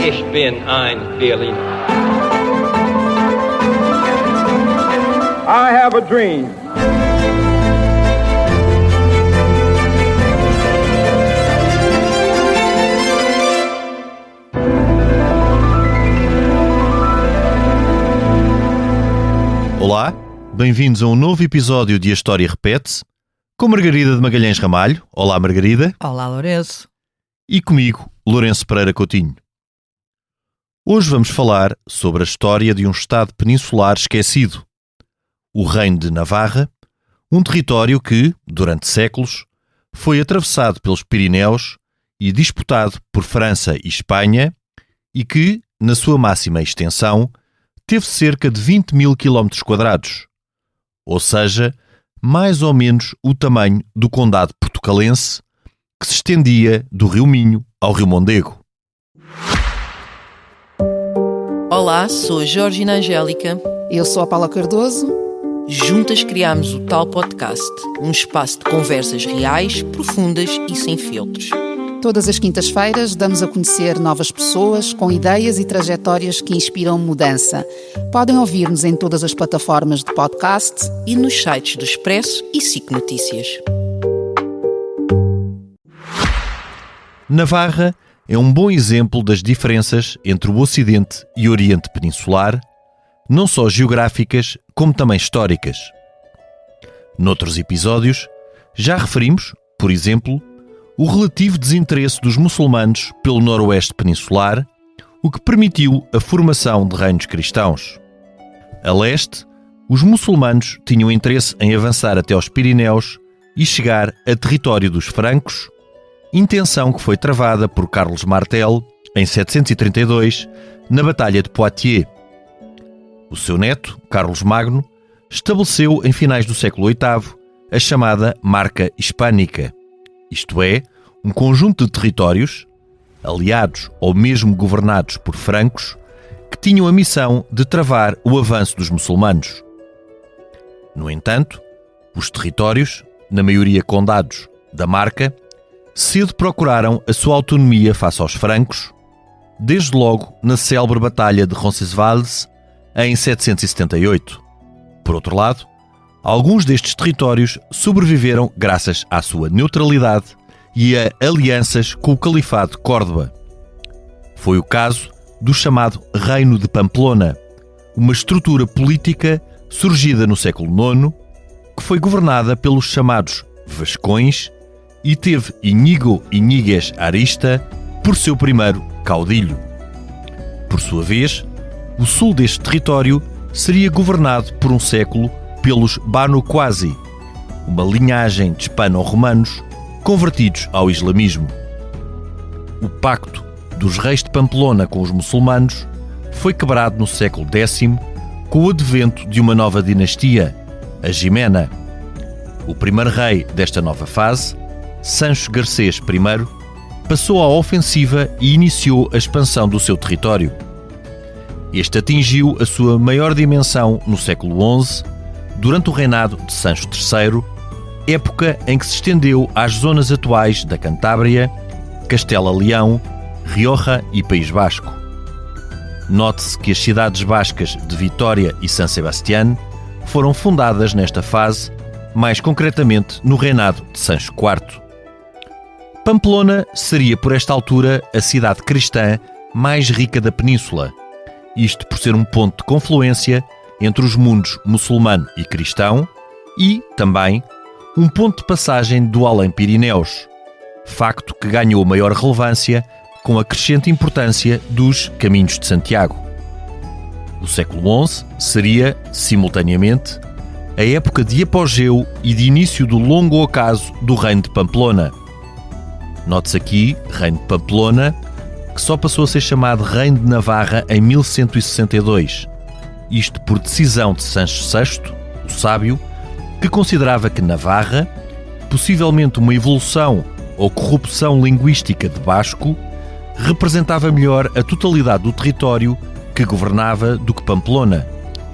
Ich bin ein Berliner. I have a dream. Olá, bem-vindos a um novo episódio de A História Repete-se, com Margarida de Magalhães Ramalho. Olá, Margarida. Olá, Lourenço. E comigo, Lourenço Pereira Coutinho. Hoje vamos falar sobre a história de um estado peninsular esquecido, o Reino de Navarra, um território que, durante séculos, foi atravessado pelos Pirineus e disputado por França e Espanha e que, na sua máxima extensão, teve cerca de 20 mil km², ou seja, mais ou menos o tamanho do condado portucalense, que se estendia do Rio Minho ao Rio Mondego. Olá, sou a Georgina Angélica. Eu sou a Paula Cardoso. Juntas criámos o Tal Podcast, um espaço de conversas reais, profundas e sem filtros. Todas as quintas-feiras damos a conhecer novas pessoas com ideias e trajetórias que inspiram mudança. Podem ouvir-nos em todas as plataformas de podcast e nos sites do Expresso e SIC Notícias. Navarra é um bom exemplo das diferenças entre o Ocidente e o Oriente Peninsular, não só geográficas, como também históricas. Noutros episódios, já referimos, por exemplo, o relativo desinteresse dos muçulmanos pelo noroeste peninsular, o que permitiu a formação de reinos cristãos. A leste, os muçulmanos tinham interesse em avançar até aos Pirineus e chegar a território dos francos, intenção que foi travada por Carlos Martel em 732, na Batalha de Poitiers. O seu neto, Carlos Magno, estabeleceu em finais do século VIII a chamada Marca Hispânica, isto é, um conjunto de territórios, aliados ou mesmo governados por francos, que tinham a missão de travar o avanço dos muçulmanos. No entanto, os territórios, na maioria condados da Marca, cedo procuraram a sua autonomia face aos francos, desde logo na célebre Batalha de Roncesvalles, em 778. Por outro lado, alguns destes territórios sobreviveram graças à sua neutralidade e a alianças com o Califado de Córdoba. Foi o caso do chamado Reino de Pamplona, uma estrutura política surgida no século IX, que foi governada pelos chamados Vascões e teve Íñigo Iñiguez Arista por seu primeiro caudilho. Por sua vez, o sul deste território seria governado por um século pelos Banu Qasi, uma linhagem de hispano-romanos convertidos ao islamismo. O pacto dos reis de Pamplona com os muçulmanos foi quebrado no século X com o advento de uma nova dinastia, a Jimena. O primeiro rei desta nova fase, Sancho Garcés I, passou à ofensiva e iniciou a expansão do seu território. Este atingiu a sua maior dimensão no século XI, durante o reinado de Sancho III, época em que se estendeu às zonas atuais da Cantábria, Castela-Leão, Rioja e País Basco. Note-se que as cidades bascas de Vitória e San Sebastián foram fundadas nesta fase, mais concretamente no reinado de Sancho IV. Pamplona seria, por esta altura, a cidade cristã mais rica da península, isto por ser um ponto de confluência entre os mundos muçulmano e cristão e, também, um ponto de passagem do além-Pirineus, facto que ganhou maior relevância com a crescente importância dos Caminhos de Santiago. O século XI seria, simultaneamente, a época de apogeu e de início do longo ocaso do Reino de Pamplona. Note-se aqui, Reino de Pamplona, que só passou a ser chamado Reino de Navarra em 1162, isto por decisão de Sancho VI, o Sábio, que considerava que Navarra, possivelmente uma evolução ou corrupção linguística de basco, representava melhor a totalidade do território que governava do que Pamplona,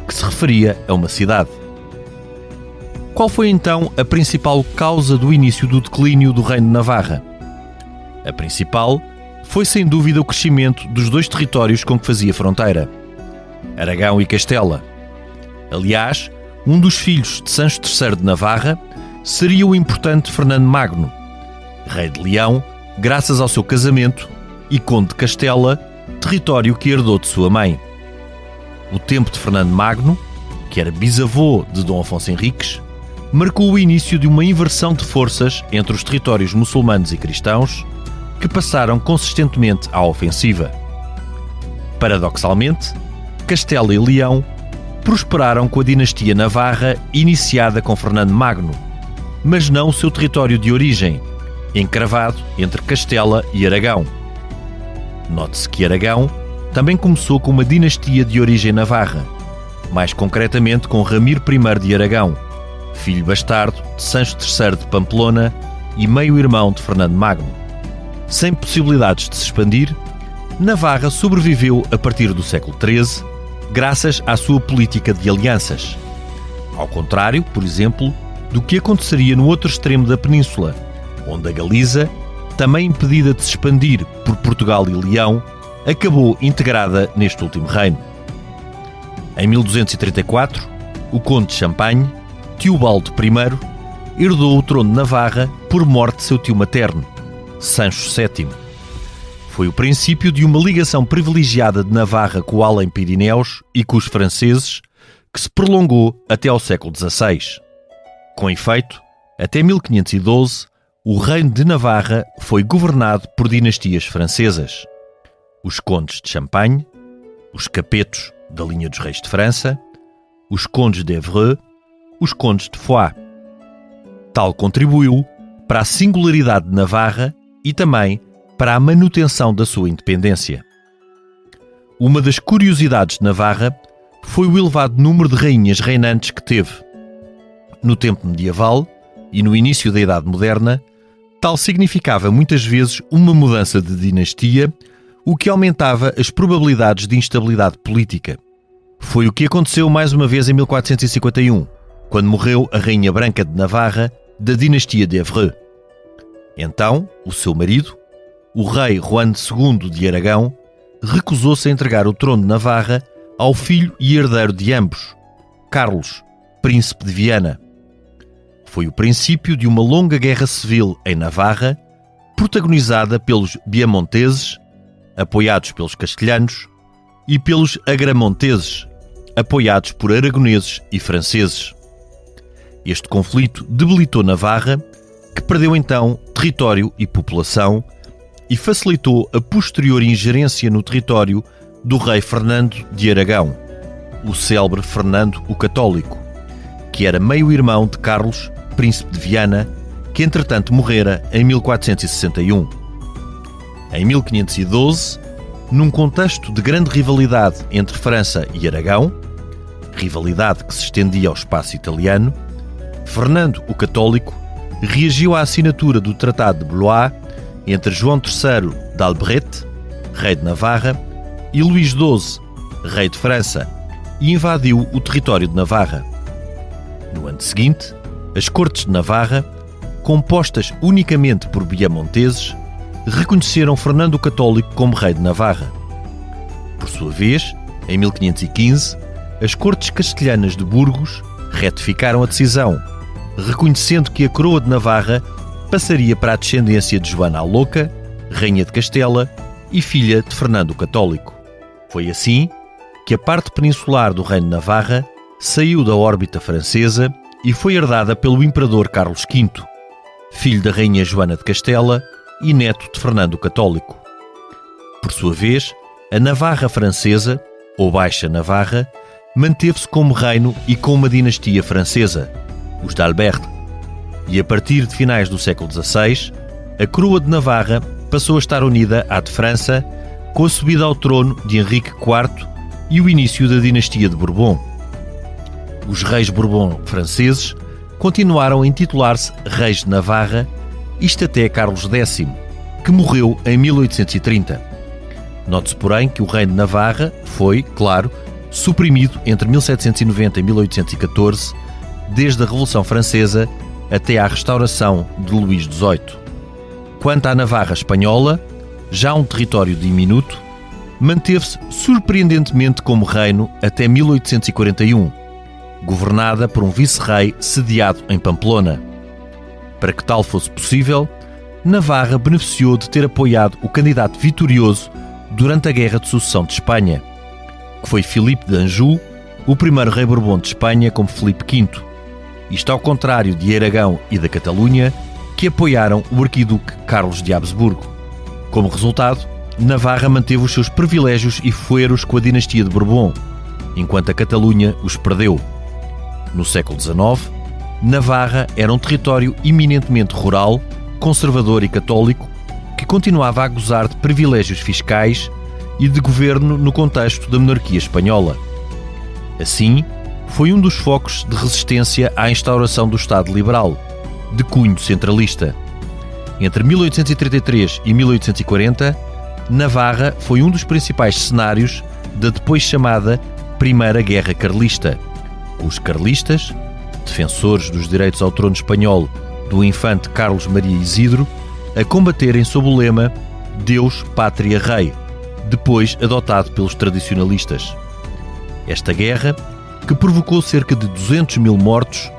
que se referia a uma cidade. Qual foi então a principal causa do início do declínio do Reino de Navarra? A principal foi sem dúvida o crescimento dos dois territórios com que fazia fronteira, Aragão e Castela. Aliás, um dos filhos de Sancho III de Navarra seria o importante Fernando Magno, rei de Leão, graças ao seu casamento, e conde de Castela, território que herdou de sua mãe. O tempo de Fernando Magno, que era bisavô de Dom Afonso Henriques, marcou o início de uma inversão de forças entre os territórios muçulmanos e cristãos, que passaram consistentemente à ofensiva. Paradoxalmente, Castela e Leão prosperaram com a dinastia Navarra iniciada com Fernando Magno, mas não o seu território de origem, encravado entre Castela e Aragão. Note-se que Aragão também começou com uma dinastia de origem navarra, mais concretamente com Ramiro I de Aragão, filho bastardo de Sancho III de Pamplona e meio-irmão de Fernando Magno. Sem possibilidades de se expandir, Navarra sobreviveu a partir do século XIII, graças à sua política de alianças. Ao contrário, por exemplo, do que aconteceria no outro extremo da península, onde a Galiza, também impedida de se expandir por Portugal e Leão, acabou integrada neste último reino. Em 1234, o conde de Champagne, Teobaldo I, herdou o trono de Navarra por morte de seu tio materno, Sancho VII. Foi o princípio de uma ligação privilegiada de Navarra com o além-Pirineus e com os franceses, que se prolongou até ao século XVI. Com efeito, até 1512, o reino de Navarra foi governado por dinastias francesas: os condes de Champagne, os capetos da linha dos reis de França, os condes de Évreux, os condes de Foix. Tal contribuiu para a singularidade de Navarra e também para a manutenção da sua independência. Uma das curiosidades de Navarra foi o elevado número de rainhas reinantes que teve. No tempo medieval e no início da Idade Moderna, tal significava muitas vezes uma mudança de dinastia, o que aumentava as probabilidades de instabilidade política. Foi o que aconteceu mais uma vez em 1451, quando morreu a Rainha Branca de Navarra, da dinastia de Évreux. Então, o seu marido, o rei Juan II de Aragão, recusou-se a entregar o trono de Navarra ao filho e herdeiro de ambos, Carlos, príncipe de Viana. Foi o princípio de uma longa guerra civil em Navarra, protagonizada pelos biamonteses, apoiados pelos castelhanos, e pelos agramonteses, apoiados por aragoneses e franceses. Este conflito debilitou Navarra, que perdeu então território e população, e facilitou a posterior ingerência no território do rei Fernando de Aragão, o célebre Fernando o Católico, que era meio-irmão de Carlos, príncipe de Viana, que entretanto morrera em 1461. Em 1512, num contexto de grande rivalidade entre França e Aragão, rivalidade que se estendia ao espaço italiano, Fernando o Católico reagiu à assinatura do Tratado de Blois entre João III d'Albret, rei de Navarra, e Luís XII, rei de França, e invadiu o território de Navarra. No ano seguinte, as Cortes de Navarra, compostas unicamente por biamonteses, reconheceram Fernando o Católico como rei de Navarra. Por sua vez, em 1515, as Cortes castelhanas de Burgos retificaram a decisão, reconhecendo que a coroa de Navarra passaria para a descendência de Joana a Louca, rainha de Castela e filha de Fernando o Católico. Foi assim que a parte peninsular do reino de Navarra saiu da órbita francesa e foi herdada pelo imperador Carlos V, filho da rainha Joana de Castela e neto de Fernando o Católico. Por sua vez, a Navarra francesa, ou Baixa Navarra, manteve-se como reino e com uma dinastia francesa, os d'Albert, e a partir de finais do século XVI, a coroa de Navarra passou a estar unida à de França com a subida ao trono de Henrique IV e o início da dinastia de Bourbon. Os reis Bourbon franceses continuaram a intitular-se reis de Navarra, isto até Carlos X, que morreu em 1830. Note-se, porém, que o reino de Navarra foi, claro, suprimido entre 1790 e 1814, desde a Revolução Francesa até à restauração de Luís XVIII. Quanto à Navarra espanhola, já um território diminuto, manteve-se surpreendentemente como reino até 1841, governada por um vice-rei sediado em Pamplona. Para que tal fosse possível, Navarra beneficiou de ter apoiado o candidato vitorioso durante a Guerra de Sucessão de Espanha, que foi Filipe de Anjou, o primeiro rei Bourbon de Espanha como Filipe V. Isto ao contrário de Aragão e da Catalunha, que apoiaram o arquiduque Carlos de Habsburgo. Como resultado, Navarra manteve os seus privilégios e fueros com a dinastia de Bourbon, enquanto a Catalunha os perdeu. No século XIX, Navarra era um território eminentemente rural, conservador e católico, que continuava a gozar de privilégios fiscais e de governo no contexto da monarquia espanhola. Assim, foi um dos focos de resistência à instauração do Estado liberal, de cunho centralista. Entre 1833 e 1840, Navarra foi um dos principais cenários da depois chamada Primeira Guerra Carlista, com os carlistas, defensores dos direitos ao trono espanhol do infante Carlos Maria Isidro, a combaterem sob o lema Deus, Pátria, Rei, depois adotado pelos tradicionalistas. Esta guerra, que provocou cerca de 200 mil mortos,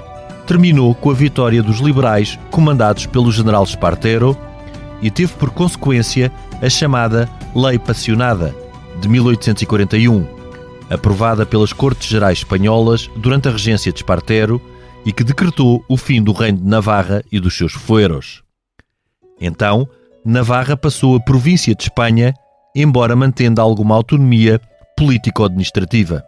terminou com a vitória dos liberais comandados pelo general Espartero e teve por consequência a chamada Lei Passionada, de 1841, aprovada pelas Cortes Gerais Espanholas durante a regência de Espartero e que decretou o fim do reino de Navarra e dos seus fueros. Então, Navarra passou a província de Espanha, embora mantendo alguma autonomia político-administrativa.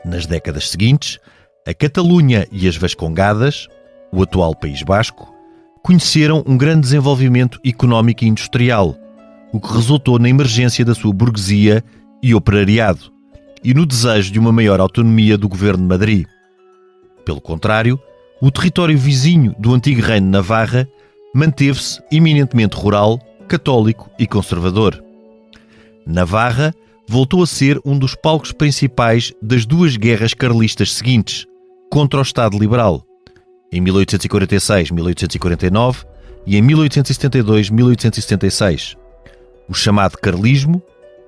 Nas décadas seguintes, a Catalunha e as Vascongadas, o atual País Basco, conheceram um grande desenvolvimento económico e industrial, o que resultou na emergência da sua burguesia e operariado, e no desejo de uma maior autonomia do governo de Madrid. Pelo contrário, o território vizinho do antigo reino de Navarra manteve-se eminentemente rural, católico e conservador. Navarra voltou a ser um dos palcos principais das duas guerras carlistas seguintes, contra o Estado liberal, em 1846-1849 e em 1872-1876. O chamado carlismo,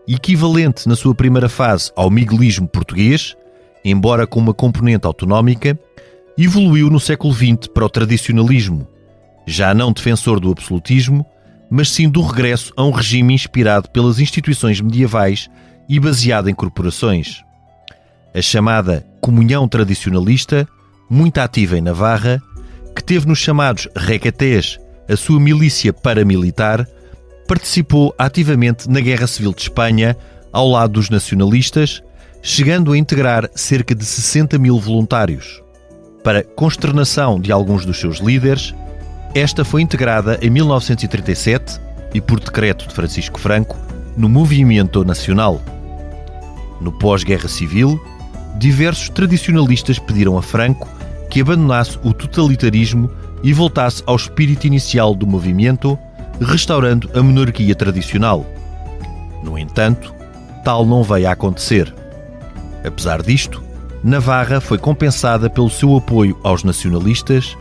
equivalente na sua primeira fase ao miguelismo português, embora com uma componente autonómica, evoluiu no século XX para o tradicionalismo, já não defensor do absolutismo, mas sim do regresso a um regime inspirado pelas instituições medievais e baseado em corporações. A chamada Comunhão Tradicionalista, muito ativa em Navarra, que teve nos chamados recatés a sua milícia paramilitar, participou ativamente na Guerra Civil de Espanha ao lado dos nacionalistas, chegando a integrar cerca de 60 mil voluntários. Para consternação de alguns dos seus líderes, esta foi integrada em 1937 e por decreto de Francisco Franco no Movimento Nacional. No pós-guerra civil, diversos tradicionalistas pediram a Franco que abandonasse o totalitarismo e voltasse ao espírito inicial do movimento, restaurando a monarquia tradicional. No entanto, tal não veio a acontecer. Apesar disto, Navarra foi compensada pelo seu apoio aos nacionalistas,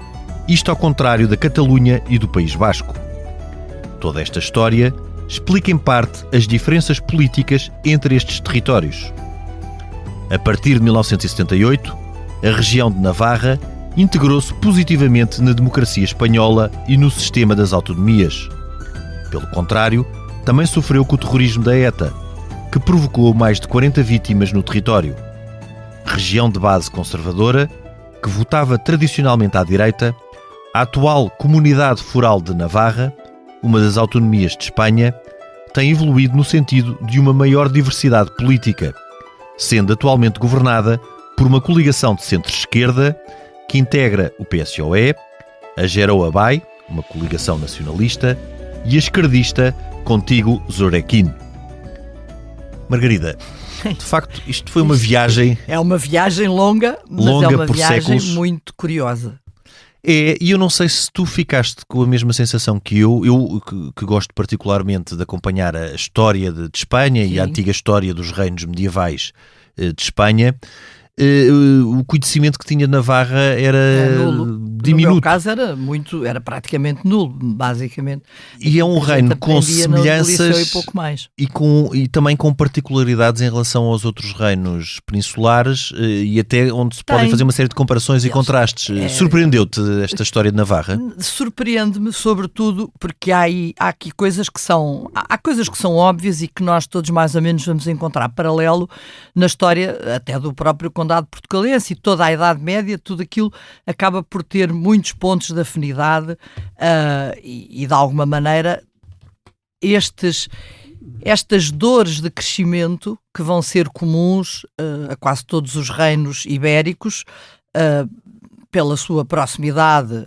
isto ao contrário da Catalunha e do País Basco. Toda esta história explica em parte as diferenças políticas entre estes territórios. A partir de 1978, a região de Navarra integrou-se positivamente na democracia espanhola e no sistema das autonomias. Pelo contrário, também sofreu com o terrorismo da ETA, que provocou mais de 40 vítimas no território. Região de base conservadora, que votava tradicionalmente à direita, a atual Comunidade Foral de Navarra, uma das autonomias de Espanha, tem evoluído no sentido de uma maior diversidade política, sendo atualmente governada por uma coligação de centro-esquerda que integra o PSOE, a Geroa Bay, uma coligação nacionalista, e a esquerdista Contigo Zorequim. Margarida, de facto, isto foi uma viagem... É uma viagem longa, mas longa é uma por viagem séculos. muito curiosa. E eu não sei se tu ficaste com a mesma sensação que eu que gosto particularmente de acompanhar a história de Espanha. Sim. E a antiga história dos reinos medievais de Espanha. o conhecimento que tinha de Navarra era nulo. diminuto. No meu caso era praticamente nulo, basicamente. E é um reino com semelhanças e pouco mais. e também com particularidades em relação aos outros reinos peninsulares, e até onde se podem fazer uma série de comparações e contrastes. Surpreendeu-te esta história de Navarra? Surpreende-me, sobretudo, porque há aqui coisas que são... Há coisas que são óbvias e que nós todos mais ou menos vamos encontrar paralelo na história até do próprio Condado Portucalense, e toda a Idade Média, tudo aquilo acaba por ter muitos pontos de afinidade, e de alguma maneira estas dores de crescimento que vão ser comuns a quase todos os reinos ibéricos, pela sua proximidade,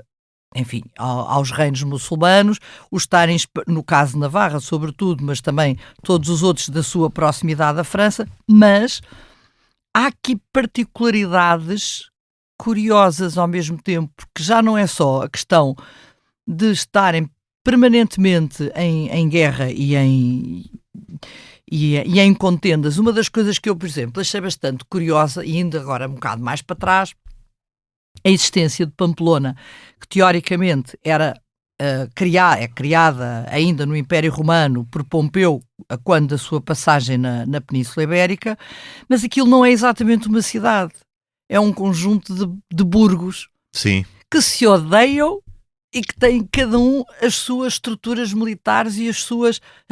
enfim, aos reinos muçulmanos, os estarem, no caso de Navarra sobretudo, mas também todos os outros da sua proximidade à França, mas há aqui particularidades curiosas ao mesmo tempo, porque já não é só a questão de estarem permanentemente em guerra e em contendas. Uma das coisas que eu, por exemplo, achei bastante curiosa, e ainda agora um bocado mais para trás, a existência de Pamplona, que teoricamente é criada ainda no Império Romano por Pompeu, quando da sua passagem na Península Ibérica, mas aquilo não é exatamente uma cidade. É um conjunto de burgos. Sim. Que se odeiam e que têm cada um as suas estruturas militares e as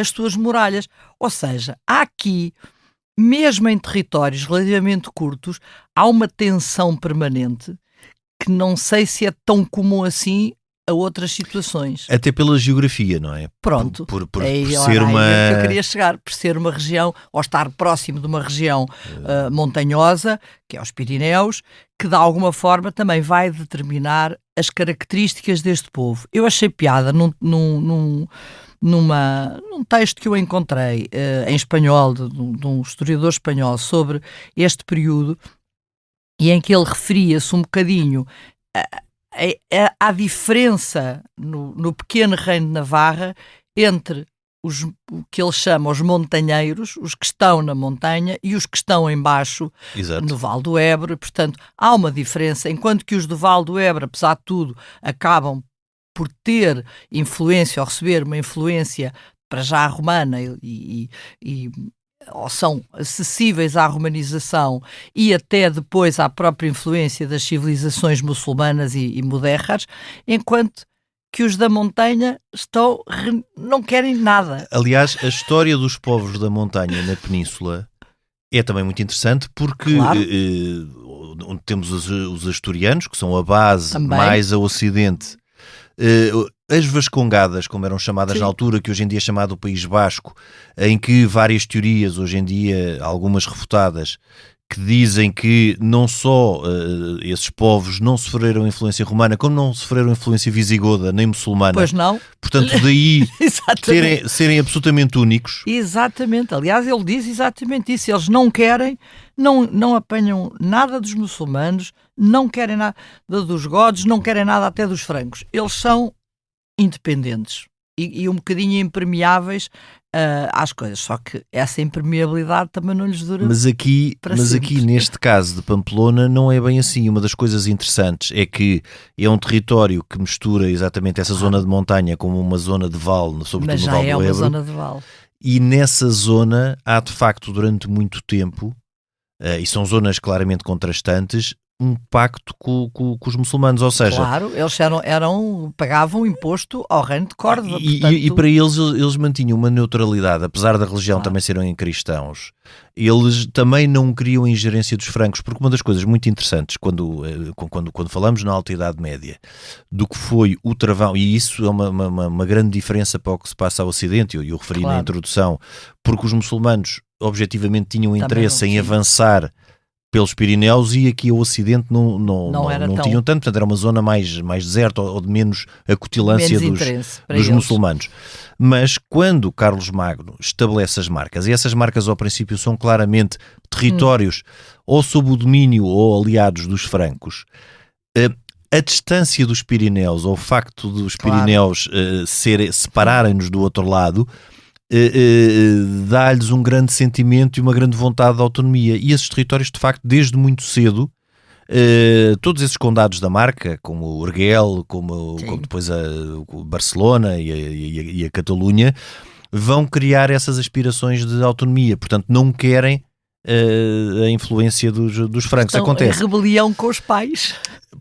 suas muralhas. Ou seja, há aqui, mesmo em territórios relativamente curtos, há uma tensão permanente que não sei se é tão comum assim a outras situações. Até pela geografia, não é? Pronto. Por ser uma... que eu queria chegar, por ser uma região, ou estar próximo de uma região montanhosa, que é os Pirineus, que de alguma forma também vai determinar as características deste povo. Eu achei piada num texto que eu encontrei em espanhol, de um historiador espanhol, sobre este período, e em que ele referia-se um bocadinho à diferença no pequeno reino de Navarra entre o que ele chama os montanheiros, os que estão na montanha, e os que estão em baixo, no Vale do Ebro. Portanto, há uma diferença, enquanto que os do Vale do Ebro, apesar de tudo, acabam por ter influência, ou receber uma influência para já romana ou são acessíveis à romanização e até depois à própria influência das civilizações muçulmanas e mudéjares, enquanto que os da montanha não querem nada. Aliás, a história dos povos da montanha na península é também muito interessante, porque claro. Onde temos os asturianos, que são a base também. Mais a ocidente, as Vascongadas, como eram chamadas na altura, que hoje em dia é chamado o País Basco, em que várias teorias, hoje em dia algumas refutadas, que dizem que não só esses povos não sofreram influência romana, como não sofreram influência visigoda nem muçulmana. Pois não. Portanto, daí serem absolutamente únicos. Exatamente. Aliás, ele diz exatamente isso. Eles não querem, não apanham nada dos muçulmanos, não querem nada dos godos, não querem nada até dos francos. Eles são independentes e um bocadinho impermeáveis às coisas, só que essa impermeabilidade também não lhes dura. Mas aqui neste caso de Pamplona não é bem assim. Uma das coisas interessantes é que é um território que mistura exatamente essa zona de montanha com uma zona de vale, sobretudo no Vale do Ebro. Mas já é uma zona de vale. E nessa zona há de facto durante muito tempo, e são zonas claramente contrastantes, um pacto com os muçulmanos, ou seja... Claro, eles pagavam imposto ao reino de Córdoba. E para eles mantinham uma neutralidade, apesar da religião também serem cristãos. Eles também não queriam a ingerência dos francos, porque uma das coisas muito interessantes quando falamos na Alta Idade Média do que foi o travão, e isso é uma grande diferença para o que se passa ao Ocidente, eu referi na introdução, porque os muçulmanos objetivamente tinham interesse em avançar pelos Pirineus, e aqui o Ocidente não tinham tanto, portanto era uma zona mais deserta ou de menos acutilância dos muçulmanos. Mas quando Carlos Magno estabelece as marcas, e essas marcas ao princípio são claramente territórios ou sob o domínio ou aliados dos francos, a distância dos Pirineus, ou o facto dos Pirineus separarem-nos do outro lado, dá-lhes um grande sentimento e uma grande vontade de autonomia. E esses territórios, de facto, desde muito cedo, todos esses condados da marca, como o Urgel, como depois o Barcelona e a Catalunha, vão criar essas aspirações de autonomia. Portanto, não querem a influência dos francos. Acontece. Em rebelião com os pais.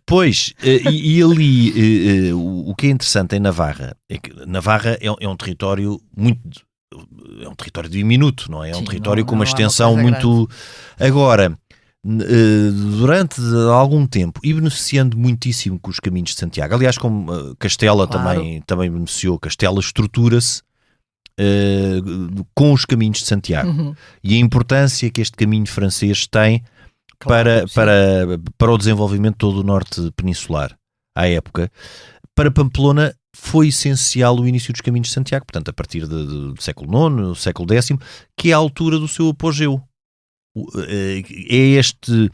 Pois, e ali o que é interessante em Navarra é que Navarra é um território muito... É um território diminuto, não é? É um território com uma extensão muito... Agora, durante algum tempo, e beneficiando muitíssimo com os caminhos de Santiago, aliás, como Castela também beneficiou, Castela estrutura-se com os caminhos de Santiago e a importância que este caminho francês tem para o desenvolvimento de todo o norte peninsular à época. Para Pamplona foi essencial o início dos caminhos de Santiago, portanto a partir do século IX, século X, que é a altura do seu apogeu. É este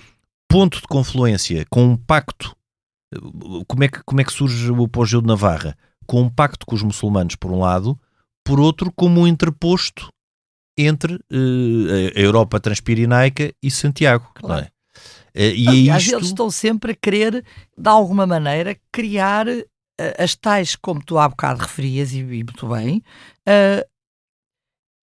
ponto de confluência com um pacto. Como é que surge o apogeu de Navarra? Com um pacto com os muçulmanos por um lado, por outro como um interposto entre a Europa transpirenaica e Santiago. Claro. Não é? E aliás, isto... eles estão sempre a querer, de alguma maneira, criar as tais, como tu há bocado referias, e muito bem,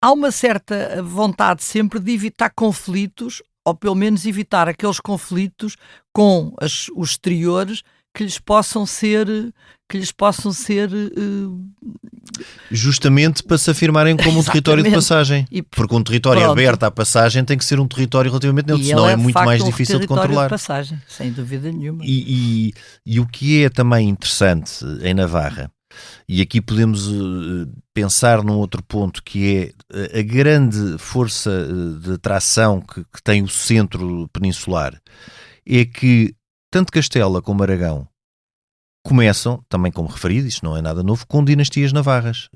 há uma certa vontade sempre de evitar conflitos, ou pelo menos evitar aqueles conflitos com os exteriores que lhes possam ser justamente para se afirmarem como um território de passagem. Porque um território aberto à passagem tem que ser um território relativamente neutro, senão é muito mais difícil de controlar. De passagem, sem dúvida nenhuma. E o que é também interessante em Navarra, e aqui podemos pensar num outro ponto, que é a grande força de atração que tem o centro peninsular, é que tanto Castela como Aragão começam, também como referido, isto não é nada novo, com dinastias navarras,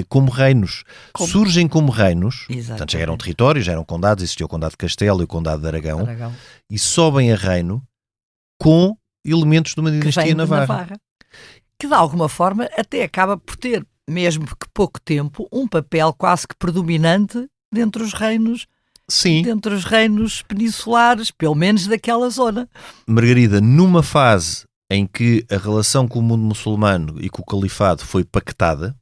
como reinos. Surgem como reinos, portanto já eram territórios, já eram condados, existia o condado de Castela e o condado de Aragão, e sobem a reino com elementos de uma dinastia navarra. Que de alguma forma até acaba por ter, mesmo que pouco tempo, um papel quase que predominante dentre os reinos. Sim. Dentre os reinos peninsulares, pelo menos daquela zona. Margarida, numa fase em que a relação com o mundo muçulmano e com o califado foi pactada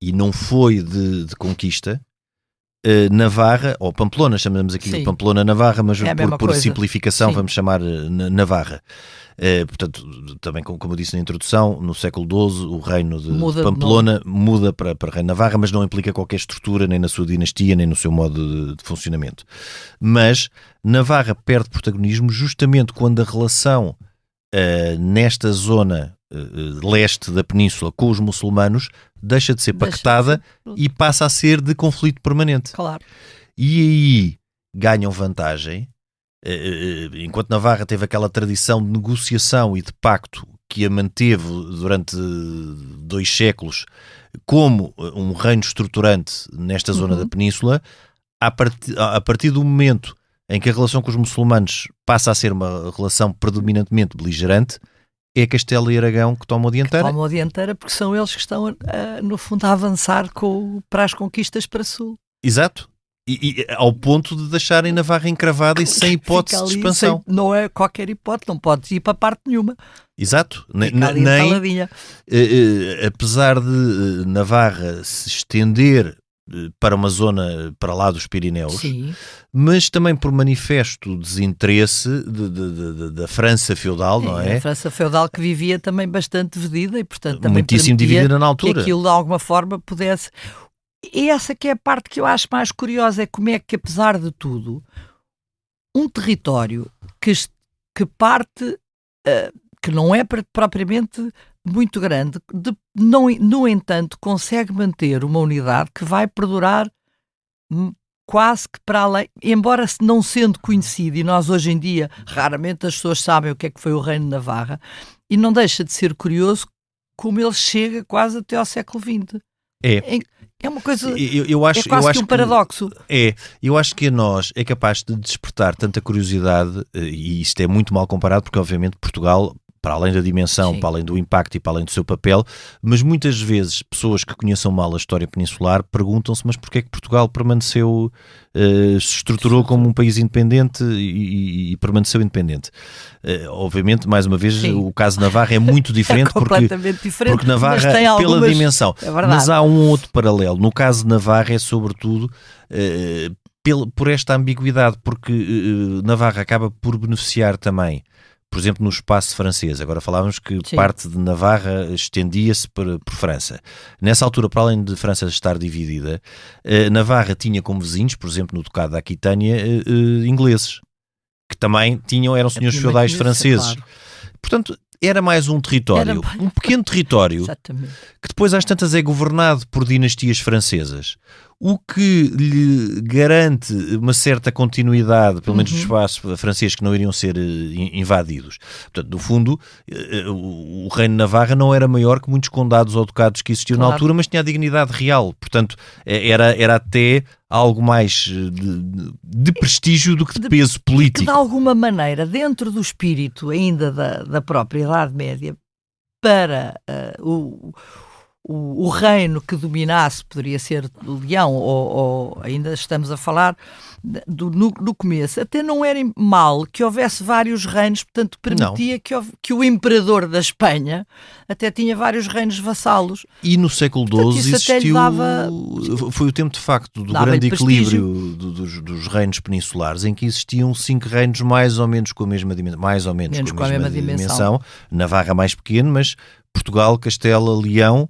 e não foi de conquista, Navarra, ou Pamplona, chamamos aqui de Pamplona Navarra, mas por simplificação vamos chamar Navarra. Portanto, também como eu disse na introdução, no século XII o reino de Pamplona muda para reino de Navarra, mas não implica qualquer estrutura, nem na sua dinastia, nem no seu modo de funcionamento. Mas Navarra perde protagonismo justamente quando a relação nesta zona leste da península com os muçulmanos deixa de ser pactada e passa a ser de conflito permanente. Claro. E aí ganham vantagem. Enquanto Navarra teve aquela tradição de negociação e de pacto que a manteve durante 2 séculos como um reino estruturante nesta zona da península, a partir do momento em que a relação com os muçulmanos passa a ser uma relação predominantemente beligerante, é Castela e Aragão que tomam a dianteira. Tomam a dianteira porque são eles que estão, no fundo, a avançar para as conquistas para sul. Exato. E ao ponto de deixarem Navarra encravada e sem hipótese de expansão. Não é qualquer hipótese, não podes ir para parte nenhuma. Exato. Nem apesar de Navarra se estender para uma zona para lá dos Pirineus, mas também por manifesto desinteresse da França feudal, não é? A França feudal que vivia também bastante dividida e, portanto, também muitíssimo dividida na altura. Que aquilo de alguma forma pudesse... E essa que é a parte que eu acho mais curiosa, é como é que, apesar de tudo, um território que parte, que não é propriamente muito grande, no entanto, consegue manter uma unidade que vai perdurar quase que para além, embora não sendo conhecido, e nós hoje em dia, raramente as pessoas sabem o que é que foi o Reino de Navarra, e não deixa de ser curioso como ele chega quase até ao século XX. É uma coisa, é quase que um paradoxo. Eu acho que a nós é capaz de despertar tanta curiosidade, e isto é muito mal comparado, porque obviamente Portugal para além da dimensão, Sim. para além do impacto e para além do seu papel, mas muitas vezes pessoas que conheçam mal a história peninsular perguntam-se, mas porquê é que Portugal permaneceu, se estruturou como um país independente e permaneceu independente? Obviamente, mais uma vez, Sim. o caso de Navarra é muito diferente, completamente diferente, porque Navarra, mas tem algumas... pela dimensão, É verdade. mas há um outro paralelo. No caso de Navarra é sobretudo por esta ambiguidade, porque Navarra acaba por beneficiar também, por exemplo, no espaço francês. Agora falávamos que Sim. parte de Navarra estendia-se por França. Nessa altura, para além de França estar dividida, Navarra tinha como vizinhos, por exemplo, no Ducado da Aquitânia, ingleses, que também eram senhores feudais franceses. Claro. Portanto, era mais um território, um pequeno território, Exatamente. que depois às tantas é governado por dinastias francesas, o que lhe garante uma certa continuidade, pelo menos no espaço francês, que não iriam ser invadidos. Portanto, no fundo, o reino de Navarra não era maior que muitos condados ou ducados que existiam na altura, mas tinha a dignidade real. Portanto, era até algo mais de prestígio do que de peso político. Que de alguma maneira, dentro do espírito ainda da própria Idade Média, para o reino que dominasse, poderia ser o Leão, ou ainda estamos a falar no começo, até não era mal que houvesse vários reinos, portanto permitia que o imperador da Espanha até tinha vários reinos vassalos. E no século XII existiu, foi o tempo de facto do grande equilíbrio dos reinos peninsulares, em que existiam 5 reinos mais ou menos com a mesma dimensão, mais ou menos com a mesma dimensão. Navarra mais pequeno, mas Portugal, Castela, Leão,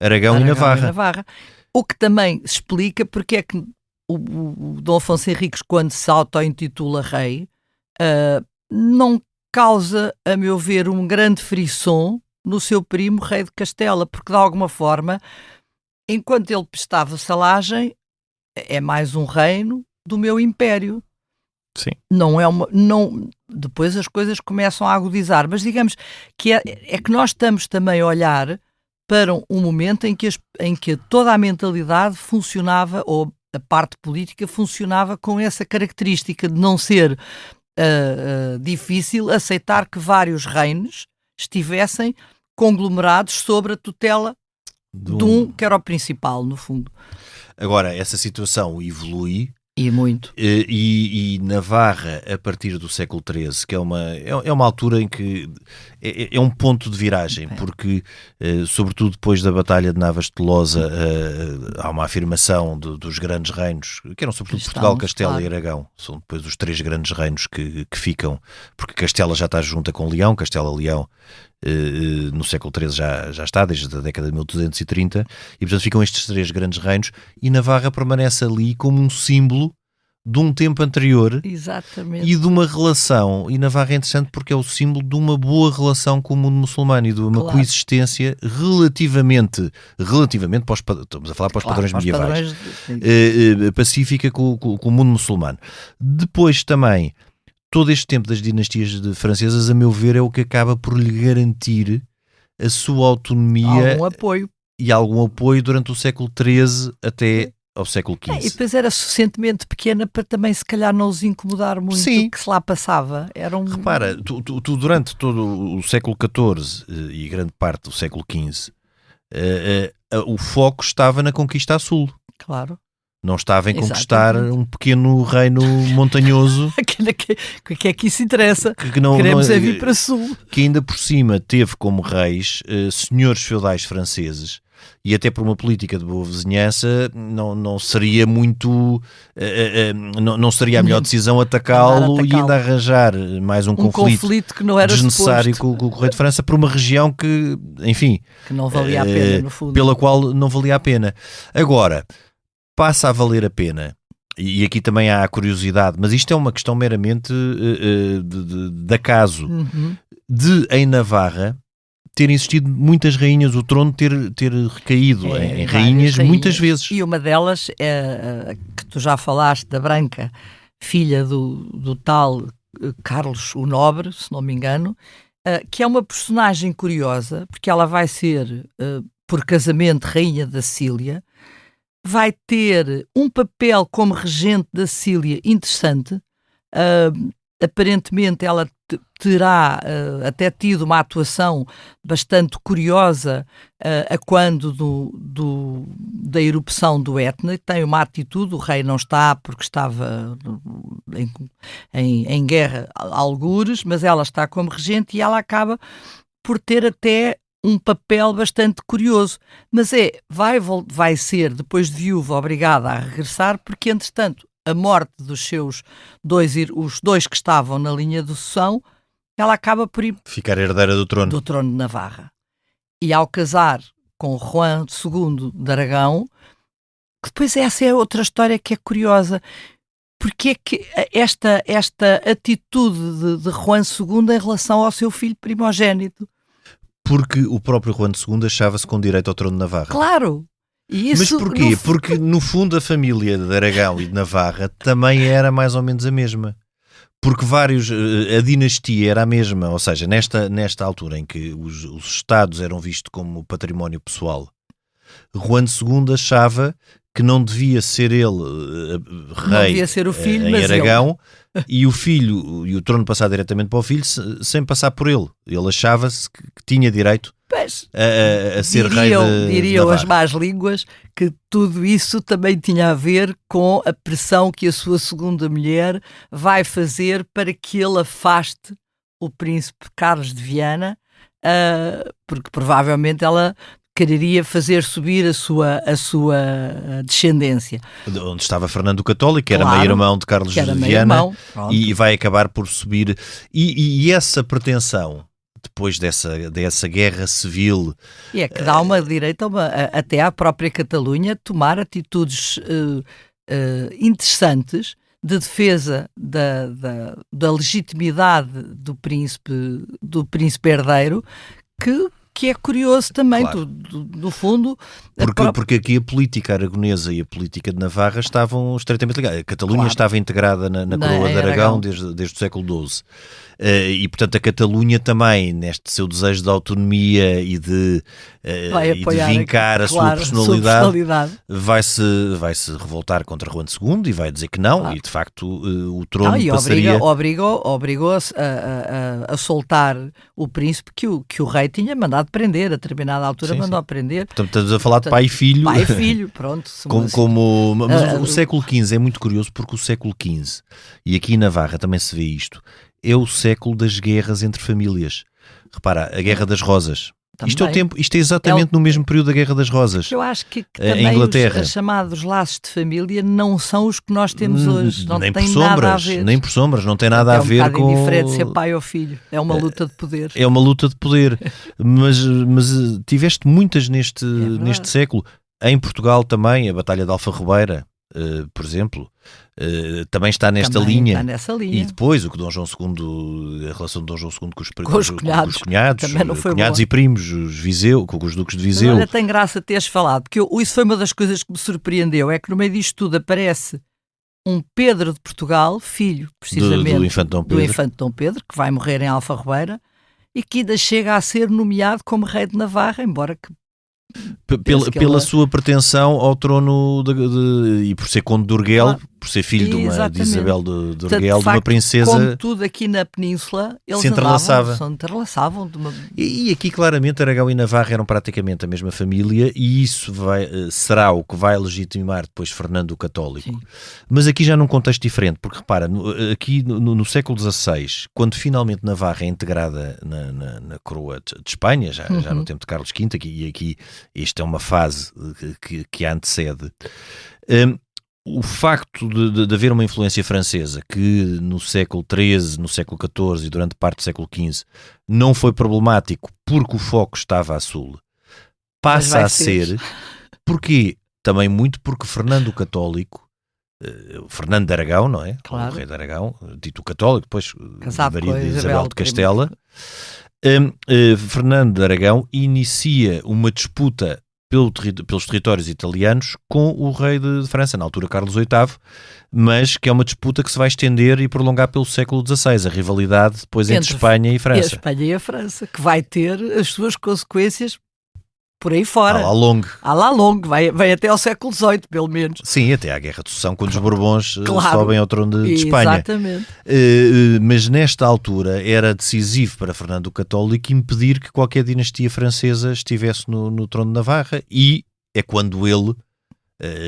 Aragão e Navarra. O que também explica porque é que o Dom Afonso Henriques, quando se auto-intitula rei, não causa, a meu ver, um grande frisson no seu primo rei de Castela, porque de alguma forma, enquanto ele prestava vassalagem, é mais um reino do meu império. Sim. Depois as coisas começam a agudizar, mas digamos que é que nós estamos também a olhar para um momento em que toda a mentalidade funcionava, ou a parte política funcionava com essa característica de não ser difícil aceitar que vários reinos estivessem conglomerados sobre a tutela de um que era o principal, no fundo. Agora, essa situação evolui. E muito. E Navarra, a partir do século XIII, que é uma altura em que é um ponto de viragem, porque, sobretudo depois da Batalha de Navas de Tolosa, há uma afirmação dos grandes reinos, que eram sobretudo Portugal, Castela, claro, e Aragão. São depois os 3 grandes reinos que ficam, porque Castela já está junta com Leão, Castela-Leão, no século XIII já está, desde a década de 1230, e portanto ficam estes 3 grandes reinos, e Navarra permanece ali como um símbolo de um tempo anterior. Exatamente. E de uma relação, e Navarra é interessante porque é o símbolo de uma boa relação com o mundo muçulmano e de uma coexistência relativamente estamos a falar para os padrões medievais, pacífica com o mundo muçulmano. Depois também, todo este tempo das dinastias francesas, a meu ver, é o que acaba por lhe garantir a sua autonomia e algum apoio durante o século XIII até ao século XV. E depois era suficientemente pequena para também, se calhar, não os incomodar muito. Sim. O que se lá passava. Repara, tu durante todo o século XIV e grande parte do século XV, o foco estava na conquista a sul. Claro. Não estava em conquistar um pequeno reino montanhoso. que é que isso interessa? Queremos vir para sul. Que ainda por cima teve como reis senhores feudais franceses, e até por uma política de boa vizinhança não seria muito não seria a melhor decisão atacá-lo e ainda arranjar mais um conflito que não era desnecessário com o rei de França por uma região que, enfim, que não valia a pena, no fundo, pela qual não valia a pena. Agora passa a valer a pena, e aqui também há a curiosidade, mas isto é uma questão meramente de acaso, de em Navarra terem existido muitas rainhas, o trono ter recaído em rainhas muitas vezes. E uma delas é que tu já falaste, da Branca, filha do tal Carlos o Nobre, se não me engano, que é uma personagem curiosa, porque ela vai ser, por casamento, rainha da Sicília, vai ter um papel como regente da Sicília interessante, aparentemente ela terá até tido uma atuação bastante curiosa a quando da erupção do Etna. Tem uma atitude, o rei não está porque estava em guerra algures, mas ela está como regente e ela acaba por ter até um papel bastante curioso, mas vai ser, depois de viúva, obrigada a regressar, porque, entretanto, a morte dos seus os dois que estavam na linha de sucessão, ela acaba por ir ficar herdeira do trono de Navarra. E ao casar com Juan II de Aragão, que depois essa é outra história que é curiosa, porque é que esta atitude de Juan II em relação ao seu filho primogénito? Porque o próprio Juan II achava-se com direito ao trono de Navarra. Claro! E isso, mas porquê? Porque no fundo a família de Aragão e de Navarra também era mais ou menos a mesma. Porque a dinastia era a mesma, ou seja, nesta altura em que os estados eram vistos como património pessoal, Juan II achava que não devia ser ele rei, não devia ser o filho, em mas Aragão, e o filho e o trono passar diretamente para o filho sem passar por ele. Ele achava-se que tinha direito a ser rei de diriam Navarra. As más línguas que tudo isso também tinha a ver com a pressão que a sua segunda mulher vai fazer para que ele afaste o príncipe Carlos de Viana, porque provavelmente ela quereria fazer subir a sua descendência. Onde estava Fernando o Católico, que era Claro, meio-irmão de Carlos que era de Viana, meio-irmão, e vai acabar por subir. E essa pretensão, depois dessa guerra civil... E é que dá uma direito até à própria Catalunha tomar atitudes interessantes de defesa da legitimidade do príncipe herdeiro, que é curioso também, Claro. no fundo... Porque aqui a política aragonesa e a política de Navarra estavam estreitamente ligadas. A Catalunha Claro. estava integrada na coroa de Aragão desde o século XII. E, portanto, a Catalunha também, neste seu desejo de autonomia e de vincar a sua personalidade, vai-se revoltar contra Juan II e vai dizer que não, Claro. e de facto o trono passaria... Obrigou-se a soltar o príncipe que o rei tinha mandado prender, a determinada altura Sim, mandou prender. Portanto, estamos a falar de pai e filho. Pai e filho, pronto. Mas o século XV é muito curioso, porque o século XV, e aqui em Navarra também se vê isto, é o século das guerras entre famílias. Repara, a Guerra das Rosas. Isto é exatamente no mesmo período da Guerra das Rosas. Eu acho que em também Inglaterra. os chamados laços de família não são os que nós temos hoje. Não Nem tem por nada sombras, a ver. nem por sombras, não tem nada a ver com... É um bocado indiferente ser pai ou filho. É uma luta de poder. É uma luta de poder. mas tiveste muitas neste século. Em Portugal também, a Batalha de Alfarrobeira, por exemplo, também está nesta linha. Está nessa linha. E depois o que Dom João II, a relação de Dom João II com os cunhados, também não foi cunhados boa. E primos, com os duques de Mas Viseu. olha, tem graça teres falado, porque isso foi uma das coisas que me surpreendeu, é que no meio disto tudo aparece um Pedro de Portugal, filho, precisamente, do infante Dom Pedro, que vai morrer em Alfarrobeira, e que ainda chega a ser nomeado como rei de Navarra, embora que pela sua pretensão ao trono e por ser conde de Urguel, Claro. por ser filho de Isabel de Urguel, Portanto, de uma princesa. Como tudo aqui na península, eles se entrelaçava. se entrelaçavam de uma... E aqui claramente Aragão e Navarra eram praticamente a mesma família, e isso será o que vai legitimar depois Fernando o Católico. Sim. Mas aqui já num contexto diferente, porque repara, aqui no século XVI, quando finalmente Navarra é integrada na coroa de Espanha, já no tempo de Carlos V, e aqui esta é uma fase que a antecede, o facto de haver uma influência francesa que no século XIII, no século XIV e durante parte do século XV não foi problemático porque o foco estava a sul, passa a ser. Porquê? Também muito porque Fernando o Católico, Fernando de Aragão, não é? Claro. O rei de Aragão, dito católico, depois Casado marido com de Isabel Isabel de Castela, Fernando de Aragão inicia uma disputa pelos territórios italianos com o rei de França, na altura Carlos VIII, mas que é uma disputa que se vai estender e prolongar pelo século XVI, a rivalidade depois entre Espanha e França. A Espanha e a França, que vai ter as suas consequências por aí fora. À longo. À lá longo, vai até ao século XVIII, pelo menos. Sim, até à Guerra de Sucessão, quando os Bourbons Claro. sobem ao trono de Espanha. Exatamente. Mas nesta altura era decisivo para Fernando o Católico impedir que qualquer dinastia francesa estivesse no trono de Navarra, e é quando ele,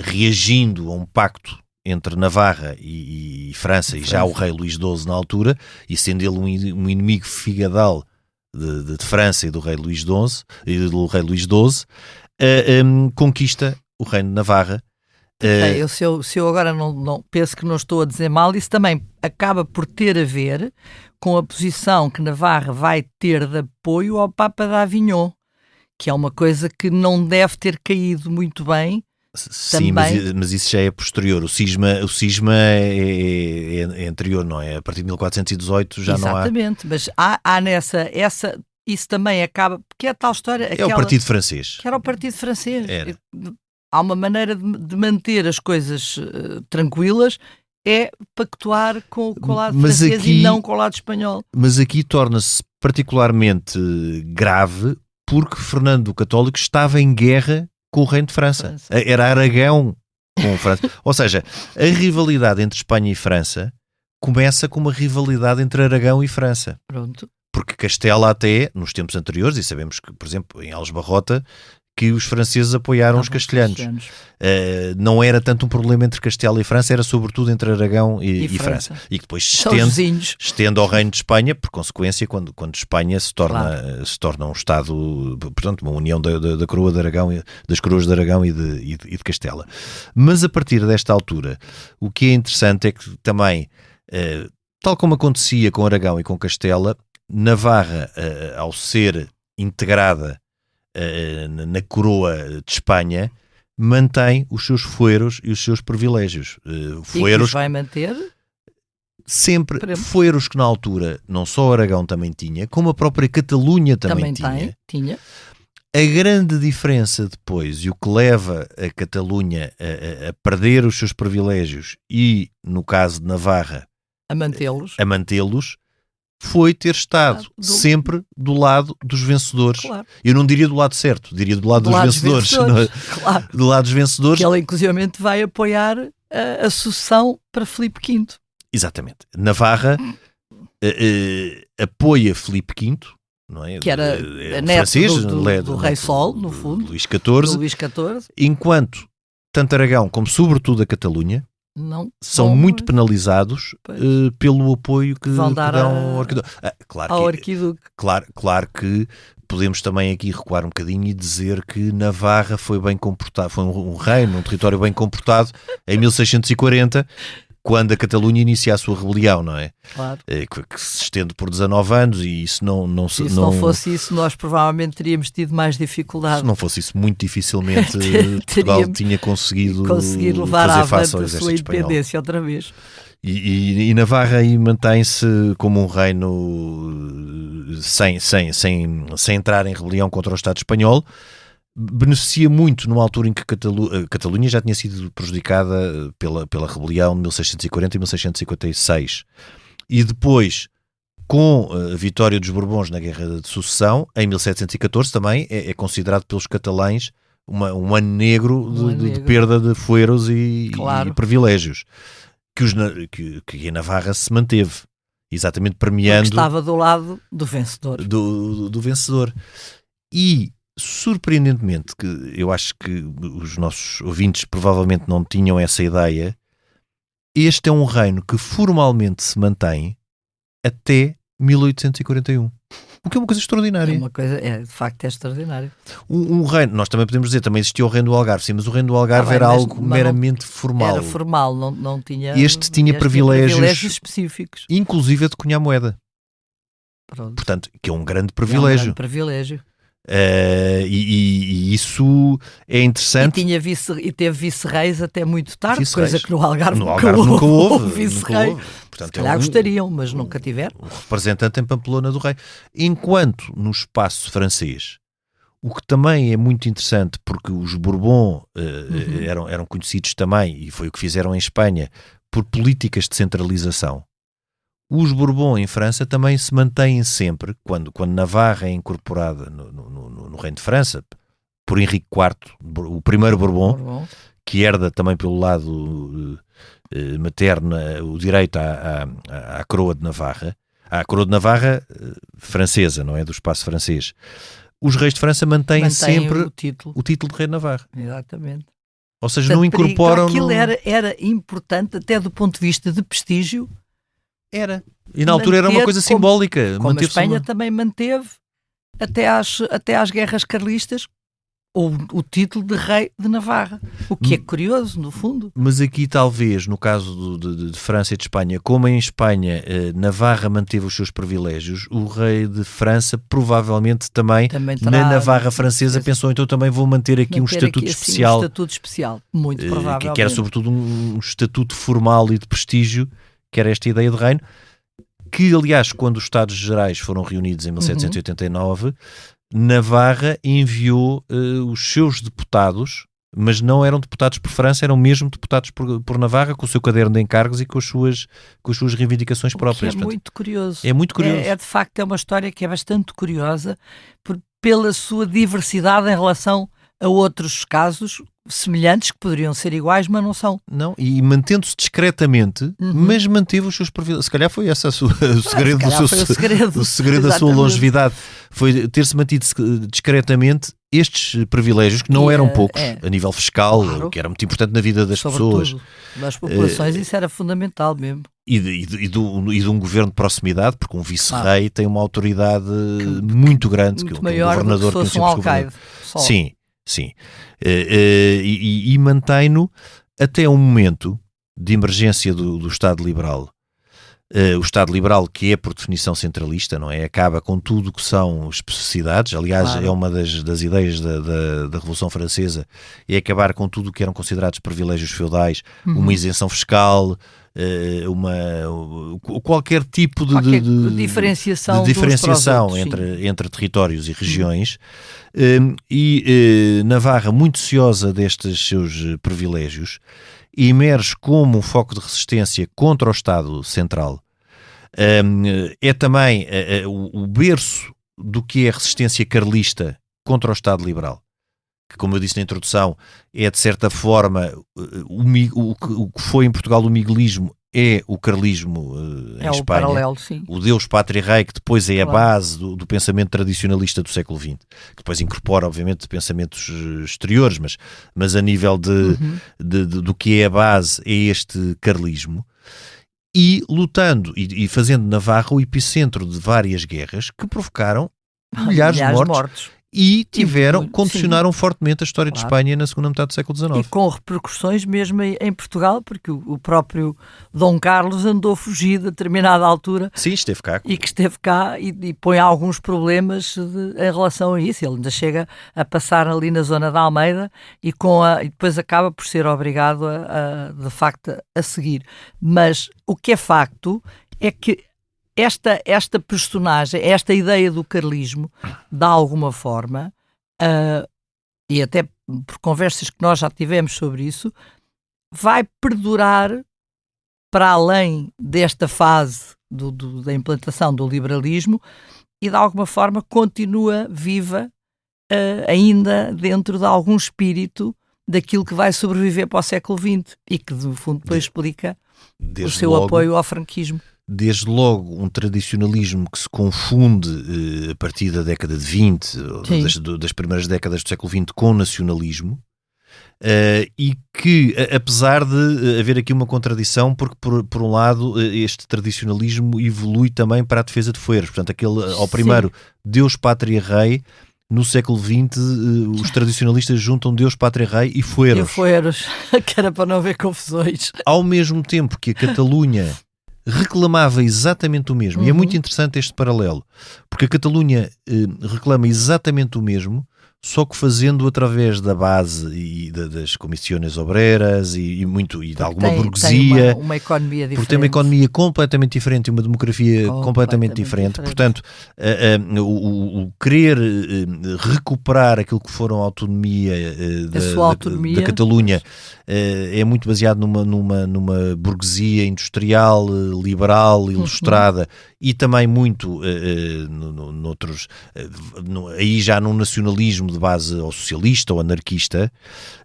reagindo a um pacto entre Navarra e França, e já o rei Luís XII na altura, e sendo ele um inimigo figadal de França e do rei Luís XII, conquista o reino de Navarra. Se eu agora não penso que não estou a dizer mal, isso também acaba por ter a ver com a posição que Navarra vai ter de apoio ao Papa de Avignon, que é uma coisa que não deve ter caído muito bem. Sim, mas isso já é posterior. O cisma é anterior, não é? A partir de 1418 já Exatamente, não há... mas há isso também acaba, porque é a tal história... É o Partido Francês. Que era o Partido Francês. Era. Há uma maneira de manter as coisas tranquilas, é pactuar com o lado francês e não com o lado espanhol. Mas aqui torna-se particularmente grave porque Fernando o Católico estava em guerra com o reino de França. Era Aragão com França. Ou seja, a rivalidade entre Espanha e França começa com uma rivalidade entre Aragão e França. Pronto. Porque Castela até, nos tempos anteriores, e sabemos que, por exemplo, em Aljubarrota, que os franceses apoiaram os castelhanos. Não era tanto um problema entre Castela e França, era sobretudo entre Aragão e França. E que depois estende ao reino de Espanha, por consequência, quando Espanha se torna um Estado, portanto, uma união da coroa de Aragão, das coroas de Aragão e de Castela. Mas a partir desta altura, o que é interessante é que também, tal como acontecia com Aragão e com Castela, Navarra, ao ser integrada na coroa de Espanha, mantém os seus fueros e os seus privilégios. Fueros vai manter? Sempre. Fueros que na altura não só Aragão também tinha, como a própria Catalunha também tinha. A grande diferença depois, e o que leva a Catalunha a perder os seus privilégios e, no caso de Navarra, a mantê-los, foi ter estado sempre do lado dos vencedores. Claro. Eu não diria do lado certo, diria do lado dos vencedores. Claro. Do lado dos vencedores. Que ele, inclusivamente, vai apoiar a sucessão para Filipe V. Exatamente. Navarra apoia Filipe V, não é? Que era neto francês, do Rei Sol, no fundo. Luís XIV. Enquanto tanto Aragão como, sobretudo, a Catalunha são muito penalizados pelo apoio que dão ao Arquiduque. Claro que podemos também aqui recuar um bocadinho e dizer que Navarra foi bem comportado, foi um reino, um território bem comportado em 1640, quando a Catalunha inicia a sua rebelião, não é? Claro. Que se estende por 19 anos e isso não se não fosse isso, nós provavelmente teríamos tido mais dificuldade. Se não fosse isso, muito dificilmente Portugal tinha conseguido levar fazer à face ao avante a sua independência outra vez. E Navarra aí mantém-se como um reino sem entrar em rebelião contra o Estado espanhol. Beneficia muito numa altura em que a Catalunha já tinha sido prejudicada pela rebelião de 1640 e 1656. E depois, com a vitória dos Bourbons na Guerra de Sucessão, em 1714 também é considerado pelos catalães um ano negro de perda de fueros e privilégios, que a Navarra se manteve, exatamente premiando... Porque estava do lado do vencedor. Do vencedor. E surpreendentemente, que eu acho que os nossos ouvintes provavelmente não tinham essa ideia, este é um reino que formalmente se mantém até 1841. O que é uma coisa extraordinária. De facto é extraordinário. Um reino, nós também podemos dizer, também existia o reino do Algarve, sim, mas o reino do Algarve era algo meramente formal. Era formal, não tinha... Este tinha privilégios específicos. Inclusive a de cunhar moeda. Pronto. Portanto, que é um grande privilégio. E isso é interessante. E teve vice-reis até muito tarde, coisa que no Algarve nunca houve vice-rei. Se calhar gostariam, mas nunca tiveram. Um representante em Pamplona do rei. Enquanto no espaço francês, o que também é muito interessante, porque os Bourbons eram conhecidos também, e foi o que fizeram em Espanha, por políticas de centralização. Os Bourbons em França também se mantêm sempre, quando Navarra é incorporada no Reino de França, por Henrique IV, o primeiro Bourbon, Bourbon. que herda também pelo lado materno o direito à coroa de Navarra, à coroa de Navarra francesa, não é? Do espaço francês. Os reis de França mantêm sempre o título. o título de rei de Navarra. Exatamente. Ou seja, Portanto, não incorporam... Aquilo era importante até do ponto de vista de prestígio. Era. E na altura era uma coisa como- simbólica. Como a Manteve-se Espanha uma- também manteve até às guerras carlistas o título de rei de Navarra. O que é curioso, no fundo. Mas aqui talvez, no caso de França e de Espanha, como em Espanha Navarra manteve os seus privilégios, o rei de França provavelmente também Também na terá- Navarra francesa pensou, então também vou manter aqui um Manter estatuto aqui, assim, especial, um estatuto especial. Muito provavelmente. que era sobretudo um estatuto formal e de prestígio, que era esta ideia de reino, que aliás quando os Estados Gerais foram reunidos em 1789, Navarra enviou os seus deputados, mas não eram deputados por França, eram mesmo deputados por Navarra, com o seu caderno de encargos e com as suas reivindicações O que próprias. é Portanto, muito curioso. é muito curioso. De facto é uma história que é bastante curiosa pela sua diversidade em relação a outros casos semelhantes que poderiam ser iguais, mas não são. Não, e mantendo-se discretamente, mas manteve os seus privilégios. Se calhar foi esse o segredo, Foi o segredo. o segredo da sua Exatamente. longevidade. Foi ter-se mantido discretamente estes privilégios, que não E, eram poucos, é. a nível fiscal, Claro. que era muito importante na vida das Sobretudo pessoas. das populações, isso era fundamental mesmo. E de um governo de proximidade, porque um vice-rei tem uma autoridade muito grande, Muito que maior do que governador se fosse um conhecido por alcaide. Só. Sim. E mantém-no até um momento de emergência do Estado liberal. O Estado liberal, que é por definição centralista, não é? Acaba com tudo o que são especificidades. Aliás, Claro. é uma das ideias da Revolução Francesa, é acabar com tudo o que eram considerados privilégios feudais, uma isenção fiscal, qualquer tipo de diferenciação, de de uns para os diferenciação outros, sim. entre territórios e regiões. Navarra, muito ciosa destes seus privilégios, emerge como um foco de resistência contra o Estado Central. É também o berço do que é a resistência carlista contra o Estado Liberal, que, como eu disse na introdução, é de certa forma o que foi em Portugal o miguelismo é o carlismo em É o Espanha. paralelo, sim. O Deus, Pátria e Rei, que depois é a Claro. base do pensamento tradicionalista do século XX, que depois incorpora, obviamente, pensamentos exteriores, mas a nível do que é a base é este carlismo, e lutando e fazendo Navarra o epicentro de várias guerras que provocaram milhares de mortos. E condicionaram fortemente a história de Claro. Espanha na segunda metade do século XIX. E com repercussões mesmo em Portugal, porque o próprio Dom Carlos andou fugido a determinada altura Sim, esteve cá. e que esteve cá e põe alguns problemas em relação a isso. Ele ainda chega a passar ali na zona da Almeida e depois acaba por ser obrigado de facto a seguir. Mas o que é facto é que esta personagem, esta ideia do carlismo, de alguma forma, e até por conversas que nós já tivemos sobre isso, vai perdurar para além desta fase da implantação do liberalismo e de alguma forma continua viva ainda dentro de algum espírito daquilo que vai sobreviver para o século XX e que no fundo depois explica o seu apoio ao franquismo. Desde logo um tradicionalismo que se confunde a partir da década de 20, das primeiras décadas do século XX, com nacionalismo, e que, apesar de haver aqui uma contradição, porque por um lado este tradicionalismo evolui também para a defesa de fueiros, portanto ao primeiro Deus, Pátria e Rei. No século XX, os tradicionalistas juntam Deus, Pátria, Rei e fueiros. Que era para não haver confusões. Ao mesmo tempo que a Catalunha reclamava exatamente o mesmo, e é muito interessante este paralelo, porque a Catalunha reclama exatamente o mesmo, só que fazendo através da base e das comissões obreiras e de alguma burguesia, tem uma economia diferente. porque tem uma economia completamente diferente e uma demografia completamente diferente. Portanto, o querer recuperar aquilo que foram a autonomia da Catalunha é muito baseado numa burguesia industrial, liberal, ilustrada, e também muito noutros, aí já num nacionalismo de base ou socialista ou anarquista,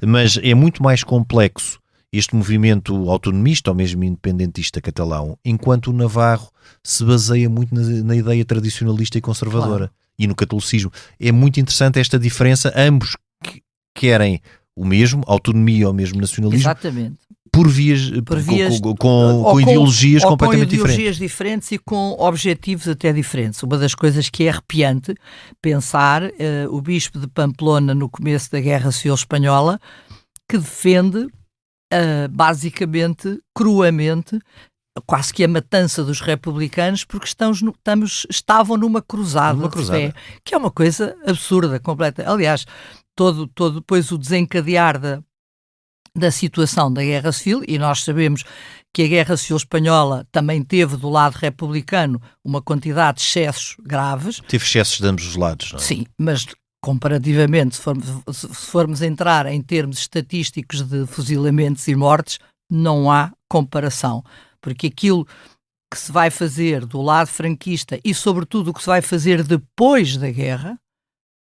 mas é muito mais complexo este movimento autonomista ou mesmo independentista catalão, enquanto o navarro se baseia muito na ideia tradicionalista e conservadora. Claro. E no catolicismo. É muito interessante esta diferença, ambos querem o mesmo, autonomia ou mesmo nacionalismo, Exatamente. por vias com ideologias completamente com ideologias diferentes e com objetivos até diferentes. Uma das coisas que é arrepiante pensar, o bispo de Pamplona no começo da Guerra Civil Espanhola, que defende basicamente, cruamente, quase que a matança dos republicanos, porque estavam numa cruzada de fé, que é uma coisa absurda, completa. Aliás, todo depois o desencadear da situação da Guerra Civil, e nós sabemos que a Guerra Civil Espanhola também teve do lado republicano uma quantidade de excessos graves. Teve excessos de ambos os lados, não é? Sim, mas comparativamente, se formos entrar em termos estatísticos de fuzilamentos e mortes, não há comparação. Porque aquilo que se vai fazer do lado franquista e, sobretudo, o que se vai fazer depois da guerra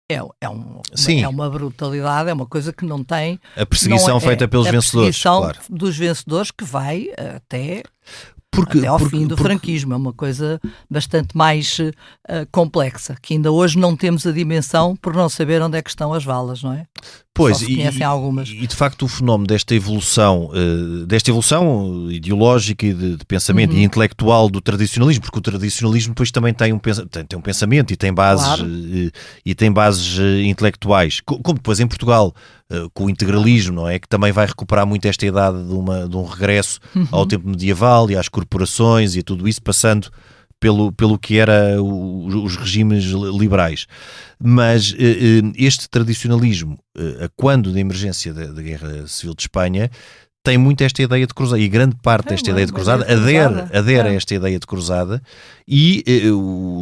é uma brutalidade, é uma coisa que não tem... A perseguição feita pelos vencedores, claro. A perseguição dos vencedores que vai até ao fim do franquismo. É uma coisa bastante mais complexa, que ainda hoje não temos a dimensão por não saber onde é que estão as valas, não é? Pois, só se conhecem algumas. E de facto o fenómeno desta evolução ideológica e de pensamento e intelectual do tradicionalismo, porque o tradicionalismo depois também tem um pensamento e tem bases, claro, e tem bases intelectuais, como depois em Portugal, com o integralismo, não é? Que também vai recuperar muito esta idade de um regresso ao tempo medieval e às corporações e a tudo isso, passando pelo que era os regimes liberais. Mas este tradicionalismo, quando da emergência da Guerra Civil de Espanha, tem muito esta ideia de cruzada, e grande parte desta ideia de cruzada adere a esta ideia de cruzada, e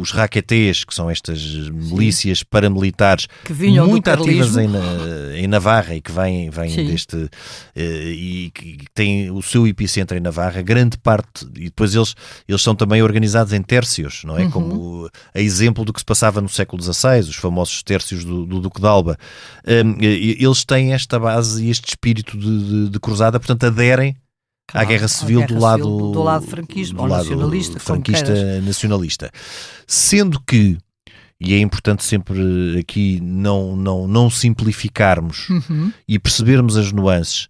os raquetés, que são estas milícias paramilitares que vinham muito ativas em Navarra e que vêm deste e que têm o seu epicentro em Navarra, grande parte, e depois eles são também organizados em tércios, não é? Como a exemplo do que se passava no século XVI, os famosos tércios do Duque de Alba. Eles têm esta base e este espírito de cruzada, portanto aderem à Guerra Civil do lado franquismo, ou nacionalista, franquista nacionalista. Sendo que, e é importante sempre aqui não simplificarmos e percebermos as nuances,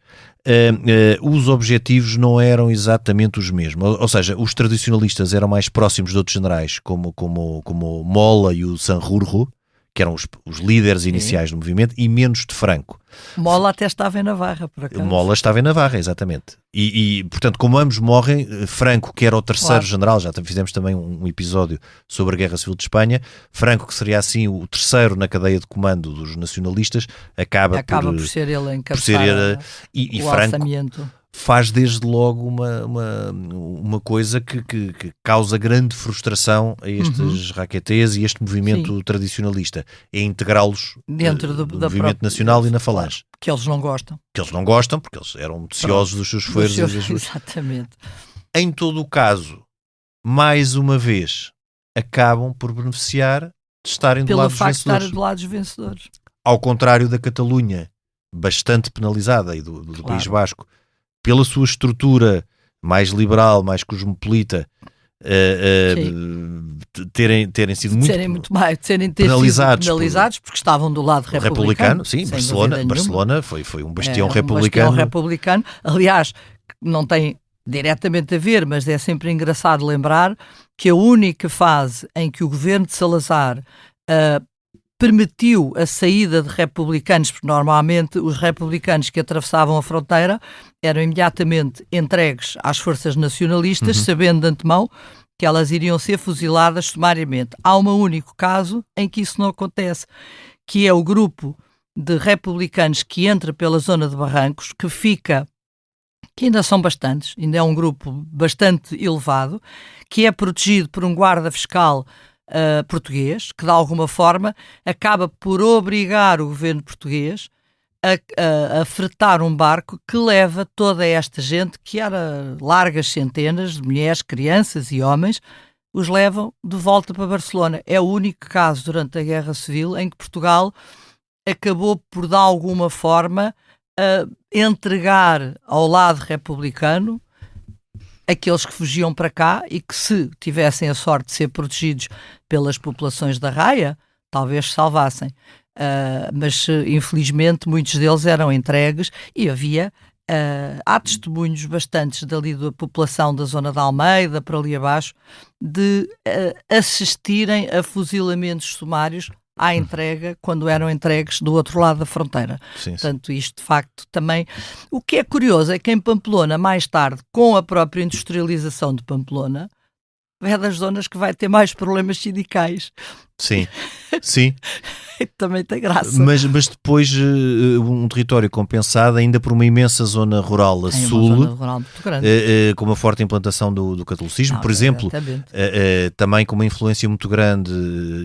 os objetivos não eram exatamente os mesmos. Ou seja, os tradicionalistas eram mais próximos de outros generais, como o Mola e o Sanjurjo, que eram os líderes iniciais do movimento, e menos de Franco. Mola até estava em Navarra, por acaso. Mola estava em Navarra, exatamente. E portanto, como ambos morrem, Franco, que era o terceiro general, já fizemos também um episódio sobre a Guerra Civil de Espanha, Franco, que seria assim o terceiro na cadeia de comando dos nacionalistas, acaba por ser ele a encabeçar o Franco orçamento. Faz desde logo uma coisa que causa grande frustração a estes raquetés e este movimento tradicionalista, é integrá-los dentro do movimento nacional e na falange. Que eles não gostam. Porque eles eram ciosos dos seus feiros. Exatamente. Em todo o caso, mais uma vez, acabam por beneficiar de estarem do lado dos vencedores. Pelo facto de estarem do lado dos vencedores. Ao contrário da Catalunha, bastante penalizada, e do País Basco, pela sua estrutura mais liberal, mais cosmopolita, terem sido penalizados porque estavam do lado republicano. Sim, Barcelona foi um bastião republicano. Aliás, não tem diretamente a ver, mas é sempre engraçado lembrar que a única fase em que o governo de Salazar permitiu a saída de republicanos, porque normalmente os republicanos que atravessavam a fronteira eram imediatamente entregues às forças nacionalistas, sabendo de antemão que elas iriam ser fuziladas sumariamente. Há um único caso em que isso não acontece, que é o grupo de republicanos que entra pela zona de Barrancos, que ainda são bastantes, ainda é um grupo bastante elevado, que é protegido por um guarda fiscal português, que de alguma forma acaba por obrigar o governo português a fretar um barco que leva toda esta gente, que era largas centenas de mulheres, crianças e homens, os levam de volta para Barcelona. É o único caso durante a Guerra Civil em que Portugal acabou por, de alguma forma, entregar ao lado republicano aqueles que fugiam para cá e que, se tivessem a sorte de ser protegidos pelas populações da raia, talvez se salvassem. Mas, infelizmente, muitos deles eram entregues e há testemunhos bastantes dali da população da zona da Almeida, para ali abaixo, de assistirem a fuzilamentos sumários à entrega, quando eram entregues do outro lado da fronteira. Sim, sim. Portanto, isto de facto também... O que é curioso é que em Pamplona, mais tarde, com a própria industrialização de Pamplona, é das zonas que vai ter mais problemas sindicais. Sim, sim. Também tem graça. Mas depois um território compensado ainda por uma imensa zona rural a Tem sul, uma zona rural muito grande. com uma forte implantação do catolicismo, Não, por exemplo, exatamente. também com uma influência muito grande,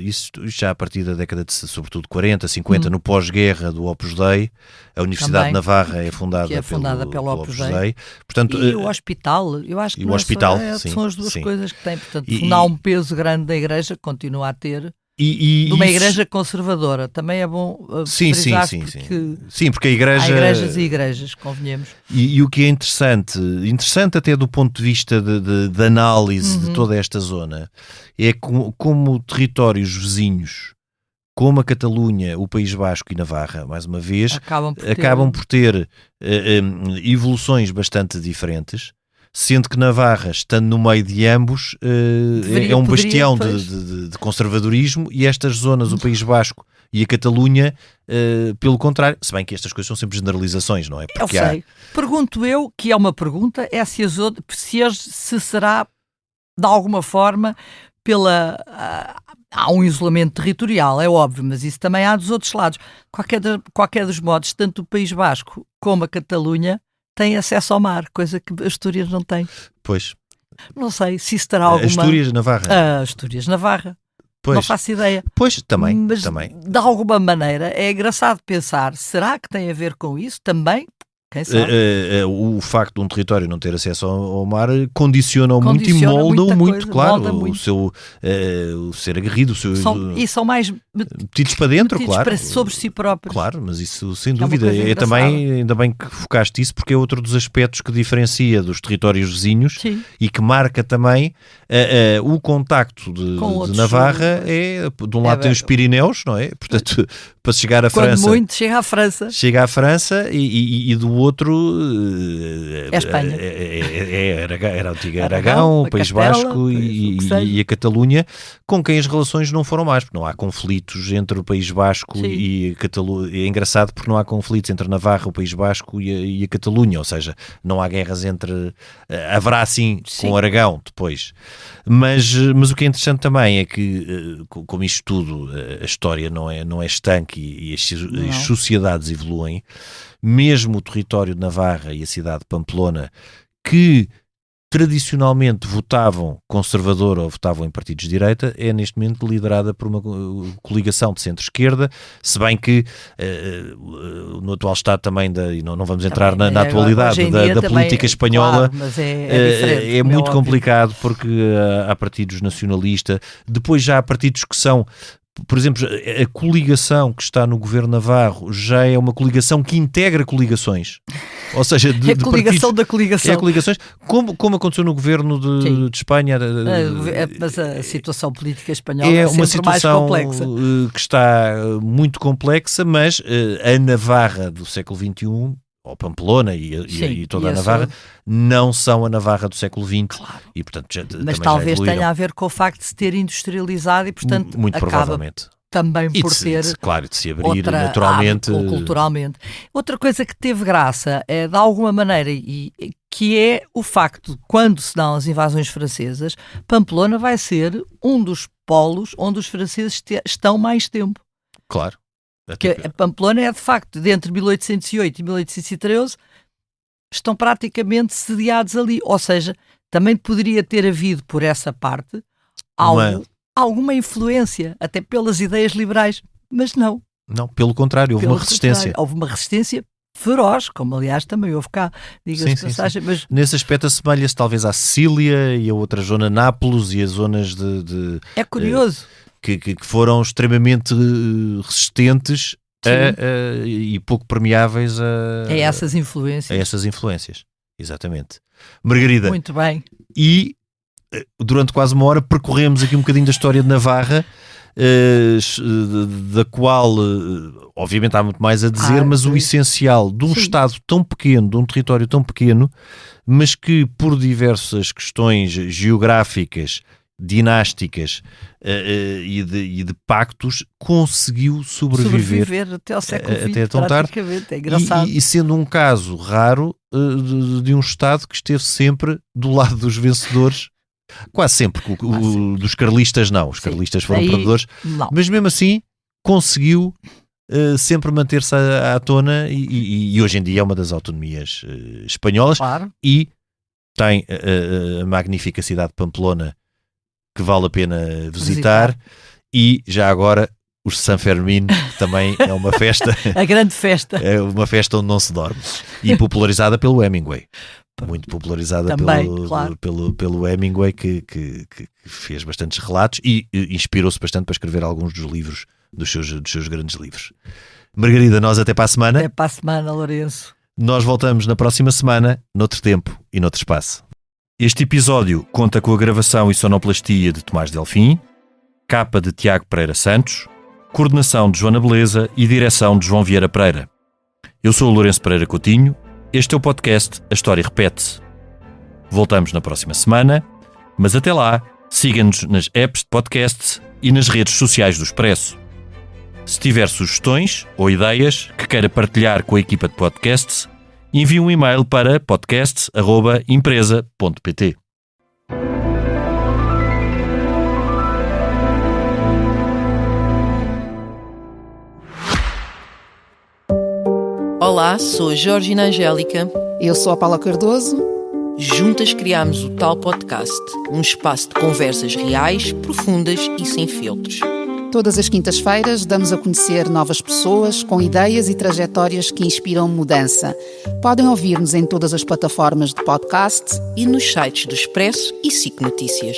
isso já a partir da década de, sobretudo, 40, 50, no pós-guerra do Opus Dei. A Universidade Também, de Navarra é fundada, que é fundada pelo Opus Dei. Portanto, E o hospital, eu acho que e o não é hospital, só, sim, são as duas sim. coisas que tem. Portanto, E- fundar um peso grande da Igreja, continua a ter, de de uma Igreja conservadora. Também é bom Sim, frisar, sim, porque sim. Sim, porque a há Igreja... igrejas e igrejas, convenhamos. E o que é interessante até do ponto de vista de análise de toda esta zona, é como territórios vizinhos, como a Catalunha, o País Basco e Navarra, mais uma vez, acabam por ter evoluções bastante diferentes, sendo que Navarra, estando no meio de ambos, é um bastião de conservadorismo, e estas zonas, o País Basco e a Catalunha, pelo contrário, se bem que estas coisas são sempre generalizações, não é? Eu sei. Pergunto eu, que é uma pergunta, é se será, de alguma forma, há um isolamento territorial, é óbvio, mas isso também há dos outros lados. Qualquer dos modos, tanto o País Basco como a Catalunha têm acesso ao mar, coisa que Astúrias não tem. Pois. Não sei se isso terá alguma... Astúrias, Navarra. Astúrias, Navarra. Pois. Não faço ideia. Pois, também. Mas, de alguma maneira, é engraçado pensar, será que tem a ver com isso também? Quem sabe? O facto de um território não ter acesso ao mar condiciona-o muito e molda-o muito, claro. O ser aguerrido, E são mais metidos para dentro, claro. sobre si próprios. Claro, mas isso sem É uma dúvida. coisa Também, ainda bem que focaste isso, porque é outro dos aspectos que diferencia dos territórios vizinhos. Sim. E que marca também o contacto de Navarra. De um lado tem os Pirineus, não é? Portanto, para chegar à França. Quando muito, chega à França. Chega à França e do outro é Espanha. Era a antiga Aragão, o País Basco e a Catalunha, com quem as relações não foram más, porque não há conflitos entre o País Basco e a Catalunha. É engraçado porque não há conflitos entre a Navarra, o País Basco e a Catalunha, ou seja, não há guerras entre... haverá sim com o Aragão depois. Mas o que é interessante também é que, como isto tudo, a história não é estanque e as sociedades evoluem. Mesmo o território de Navarra e a cidade de Pamplona, que tradicionalmente votavam conservador ou votavam em partidos de direita, é neste momento liderada por uma coligação de centro-esquerda, se bem que no atual estado também, e não vamos entrar na atualidade da política espanhola, claro, mas é muito complicado, porque há partidos nacionalistas, depois já há partidos que são... Por exemplo, a coligação que está no governo navarro já é uma coligação que integra coligações. Ou seja, é a coligação da coligação. É coligações, como aconteceu no governo de Espanha. Mas a situação política espanhola é uma situação mais complexa. Que está muito complexa, mas a Navarra do século XXI, ou Pamplona e toda a Navarra, não são a Navarra do século XX. Claro. E, portanto, mas talvez tenha a ver com o facto de se ter industrializado e, portanto, muito provavelmente. Também por ter... Claro, de se abrir naturalmente. Ou culturalmente. Outra coisa que teve graça é, de alguma maneira, que é o facto de, quando se dão as invasões francesas, Pamplona vai ser um dos polos onde os franceses estão mais tempo. Claro. Que a Pamplona é, de facto, de entre 1808 e 1813, estão praticamente sediados ali. Ou seja, também poderia ter havido, por essa parte, alguma influência, até pelas ideias liberais, mas não. Não, pelo contrário, houve uma resistência. Houve uma resistência feroz, como aliás também houve cá, diga-se de passagem. Mas... Nesse aspecto assemelha-se talvez à Sicília e a outra zona, Nápoles, e as zonas de é curioso. Que foram extremamente resistentes e pouco permeáveis a essas influências. Exatamente. Margarida, muito bem. E durante quase uma hora percorremos aqui um bocadinho da história de Navarra, da qual obviamente há muito mais a dizer, mas o essencial de um Estado tão pequeno, de um território tão pequeno, mas que por diversas questões geográficas, dinásticas e de pactos conseguiu sobreviver até ao século XX, até tão tarde. É engraçado. E sendo um caso raro de um Estado que esteve sempre do lado dos vencedores, quase sempre. Dos carlistas não, os carlistas foram perdedores, mas mesmo assim conseguiu sempre manter-se à tona e hoje em dia é uma das autonomias espanholas. Claro. E tem a magnífica cidade de Pamplona, que vale a pena visitar. E já agora o San Fermín, que também é uma festa. A grande festa. É uma festa onde não se dorme. E popularizada pelo Hemingway. Muito popularizada também, pelo Hemingway, que fez bastantes relatos e inspirou-se bastante para escrever alguns dos livros, dos seus grandes livros. Margarida, nós até para a semana. Até para a semana, Lourenço. Nós voltamos na próxima semana, noutro tempo e noutro espaço. Este episódio conta com a gravação e sonoplastia de Tomás Delfim, capa de Tiago Pereira Santos, coordenação de Joana Beleza e direção de João Vieira Pereira. Eu sou o Lourenço Pereira Coutinho, este é o podcast A História Repete-se. Voltamos na próxima semana, mas até lá, siga-nos nas apps de podcasts e nas redes sociais do Expresso. Se tiver sugestões ou ideias que queira partilhar com a equipa de podcasts, envie um e-mail para podcasts@empresa.pt. Olá, sou a Georgina Angélica. Eu sou a Paula Cardoso. Juntas criámos o Tal Podcast, um espaço de conversas reais, profundas e sem filtros. Todas as quintas-feiras damos a conhecer novas pessoas com ideias e trajetórias que inspiram mudança. Podem ouvir-nos em todas as plataformas de podcast e nos sites do Expresso e SIC Notícias.